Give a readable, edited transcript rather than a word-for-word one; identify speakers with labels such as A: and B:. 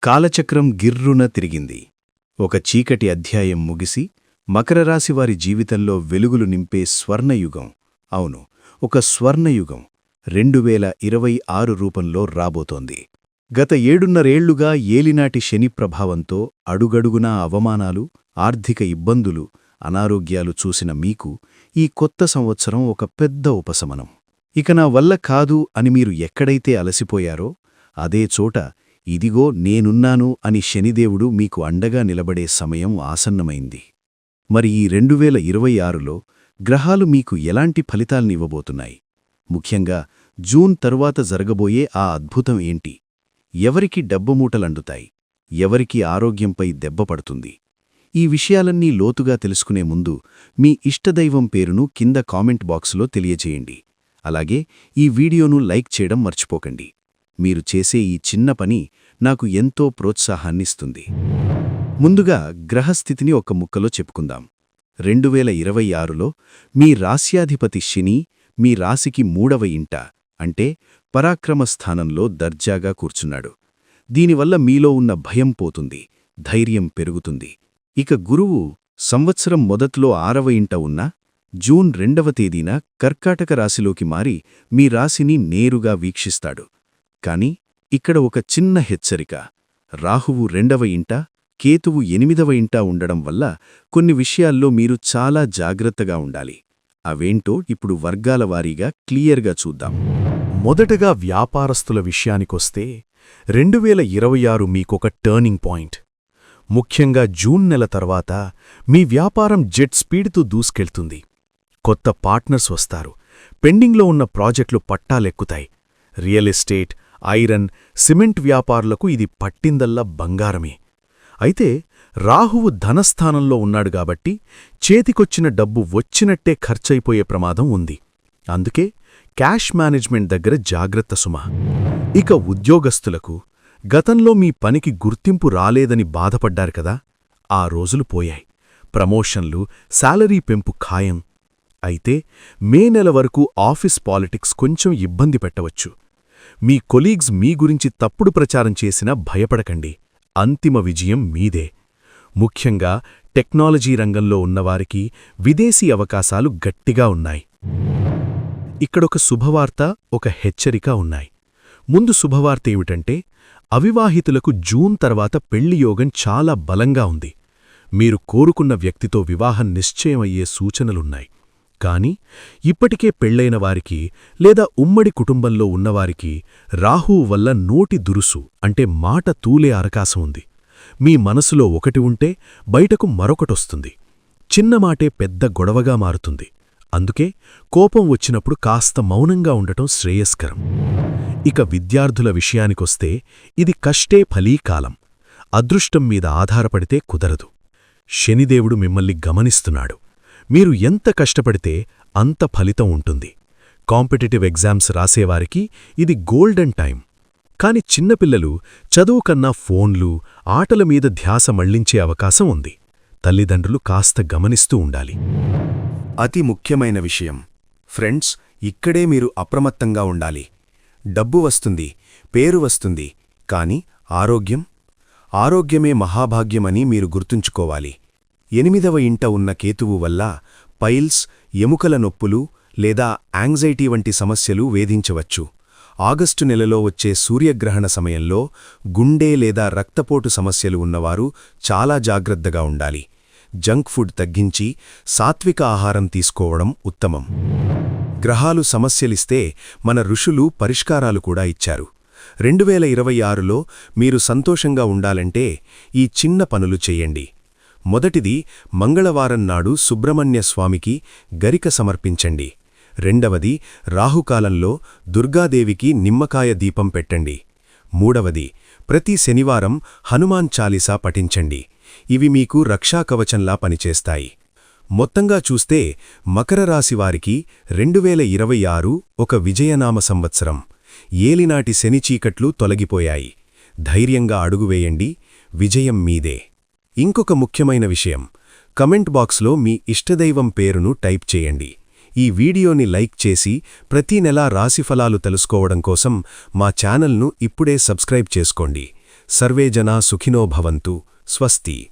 A: కాలచక్రం గిర్రున తిరిగింది. ఒక చీకటి అధ్యాయం ముగిసి మకరరాశివారి జీవితంలో వెలుగులు నింపే స్వర్ణయుగం, అవును, ఒక స్వర్ణయుగం 2026 రూపంలో రాబోతోంది. గత 7.5 ఏళ్లుగా ఏలినాటి శని ప్రభావంతో అడుగడుగునా అవమానాలు, ఆర్థిక ఇబ్బందులు, అనారోగ్యాలు చూసిన మీకు ఈ కొత్త సంవత్సరం ఒక పెద్ద ఉపశమనం. ఇక నా వల్ల కాదు అని మీరు ఎక్కడైతే అలసిపోయారో అదే చోట ఇదిగో నేనున్నాను అని శనిదేవుడు మీకు అండగా నిలబడే సమయం ఆసన్నమైంది. మరి ఈ 2026లో గ్రహాలు మీకు ఎలాంటి ఫలితాల్నివ్వబోతున్నాయి? ముఖ్యంగా జూన్ తరువాత జరగబోయే ఆ అద్భుతం ఏంటి? ఎవరికి డబ్బుమూటలండుతాయి? ఎవరికి ఆరోగ్యంపై దెబ్బ పడుతుంది? ఈ విషయాలన్నీ లోతుగా తెలుసుకునే ముందు మీ ఇష్టదైవం పేరును కింద కామెంట్ బాక్సులో తెలియజేయండి. అలాగే ఈ వీడియోను లైక్ చేయడం మర్చిపోకండి. మీరు చేసే ఈ చిన్న పని నాకు ఎంతో ప్రోత్సాహాన్నిస్తుంది. ముందుగా గ్రహస్థితిని ఒక ముక్కలో చెప్పుకుందాం. 2026లో మీ రాస్యాధిపతి శని మీ రాశికి 3వ ఇంట, అంటే పరాక్రమ స్థానంలో దర్జాగా కూర్చున్నాడు. దీనివల్ల మీలో ఉన్న భయం పోతుంది, ధైర్యం పెరుగుతుంది. ఇక గురువు సంవత్సరం మొదట్లో 6వ ఇంట ఉన్న జూన్ 2వ తేదీన కర్కాటక రాశిలోకి మారి మీ రాశిని నేరుగా వీక్షిస్తాడు. కాని ఇక్కడ ఒక చిన్న హెచ్చరిక: రాహువు 2వ ఇంట, కేతువు 8వ ఇంట ఉండడం వల్ల కొన్ని విషయాల్లో మీరు చాలా జాగ్రత్తగా ఉండాలి. అవేంటో ఇప్పుడు వర్గాల వారీగా క్లియర్గా చూద్దాం.
B: మొదటగా వ్యాపారస్తుల విషయానికొస్తే 2026 మీకొక టర్నింగ్ పాయింట్. ముఖ్యంగా జూన్ నెల తర్వాత మీ వ్యాపారం జెట్ స్పీడ్తో దూసుకెళ్తుంది. కొత్త పార్ట్నర్స్ వస్తారు. పెండింగ్లో ఉన్న ప్రాజెక్టులు పట్టాలెక్కుతాయి. రియల్ ఎస్టేట్, ఐరన్, సిమెంట్ వ్యాపారులకు ఇది పట్టిందల్లా బంగారమే. అయితే రాహువు ధనస్థానంలో ఉన్నాడు కాబట్టి చేతికొచ్చిన డబ్బు వచ్చినట్టే ఖర్చయిపోయే ప్రమాదం ఉంది. అందుకే క్యాష్ మేనేజ్మెంట్ దగ్గర జాగ్రత్త సుమా. ఇక ఉద్యోగస్తులకు గతంలో మీ పనికి గుర్తింపు రాలేదని బాధపడ్డారు కదా, ఆ రోజులు పోయాయి. ప్రమోషన్లు, శాలరీ పెంపు ఖాయం. అయితే మే నెల వరకు ఆఫీస్ పాలిటిక్స్ కొంచెం ఇబ్బంది పెట్టవచ్చు. మీ కొలీగ్స్ మీ గురించి తప్పుడు ప్రచారం చేసినా భయపడకండి, అంతిమ విజయం మీదే. ముఖ్యంగా టెక్నాలజీ రంగంలో ఉన్నవారికి విదేశీ అవకాశాలు గట్టిగా ఉన్నాయి. ఇక్కడొక శుభవార్త, ఒక హెచ్చరిక ఉన్నాయి. ముందు శుభవార్త ఏమిటంటే, అవివాహితులకు జూన్ తర్వాత పెళ్లి యోగం చాలా బలంగా ఉంది. మీరు కోరుకున్న వ్యక్తితో వివాహం నిశ్చయమయ్యే సూచనలున్నాయి. కాని ఇప్పటికే పెళ్లైన వారికి లేదా ఉమ్మడి కుటుంబంలో ఉన్నవారికి రాహువు వల్ల నోటి దురుసు, అంటే మాట తూలే అవకాశం ఉంది. మీ మనసులో ఒకటి ఉంటే బయటకు మరొకటొస్తుంది. చిన్నమాటే పెద్ద గొడవగా మారుతుంది. అందుకే కోపం వచ్చినప్పుడు కాస్త మౌనంగా ఉండటం శ్రేయస్కరం. ఇక విద్యార్థుల విషయానికొస్తే ఇది కష్టే ఫలీకాలం. అదృష్టం మీద ఆధారపడితే కుదరదు. శనిదేవుడు మిమ్మల్ని గమనిస్తున్నాడు. మీరు ఎంత కష్టపడితే అంత ఫలితం ఉంటుంది. కాంపిటిటివ్ ఎగ్జామ్స్ రాసేవారికి ఇది గోల్డెన్ టైం. కాని చిన్నపిల్లలు చదువు కన్నా ఫోన్లు, ఆటల మీద ధ్యాస మళ్లించే అవకాశం ఉంది. తల్లిదండ్రులు కాస్త గమనిస్తూ ఉండాలి.
C: అతి ముఖ్యమైన విషయం ఫ్రెండ్స్, ఇక్కడే మీరు అప్రమత్తంగా ఉండాలి. డబ్బు వస్తుంది, పేరు వస్తుంది, కాని ఆరోగ్యమే మహాభాగ్యమని మీరు గుర్తుంచుకోవాలి. 8వ ఇంట ఉన్న కేతువు వల్ల పైల్స్, ఎముకల నొప్పులు లేదా యాంగ్జైటీ వంటి సమస్యలు వేధించవచ్చు. ఆగస్టు నెలలో వచ్చే సూర్యగ్రహణ సమయంలో గుండె లేదా రక్తపోటు సమస్యలు ఉన్నవారు చాలా జాగ్రత్తగా ఉండాలి. జంక్ ఫుడ్ తగ్గించి సాత్విక ఆహారం తీసుకోవడం ఉత్తమం. గ్రహాలు సమస్యలిస్తే మన ఋషులు పరిష్కారాలు కూడా ఇచ్చారు. 2026లో మీరు సంతోషంగా ఉండాలంటే ఈ చిన్న పనులు చెయ్యండి. మొదటిది, మంగళవారం నాడు సుబ్రహ్మణ్య స్వామికి గరిక సమర్పించండి. రెండవది, రాహుకాలంలో దుర్గాదేవికి నిమ్మకాయ దీపం పెట్టండి. మూడవది, ప్రతి శనివారం హనుమాన్ చాలీసా పఠించండి. ఇవి మీకు రక్షాకవచంలా పనిచేస్తాయి. మొత్తంగా చూస్తే మకర రాశివారికి 2026 ఒక విజయనామ సంవత్సరం. ఏలినాటి శని చీకట్లు తొలగిపోయాయి. ధైర్యంగా అడుగువేయండి, విజయం మీదే. ఇంకొక ముఖ్యమైన విషయం, కమెంట్ బాక్స్లో మీ ఇష్టదైవం పేరును టైప్ చేయండి. ఈ వీడియోని లైక్ చేసి ప్రతి నెలా రాశిఫలాలు తెలుసుకోవడం కోసం మా ఛానల్ను ఇప్పుడే సబ్స్క్రైబ్ చేసుకోండి. సర్వే జనా సుఖినో భవంతు. స్వస్తి.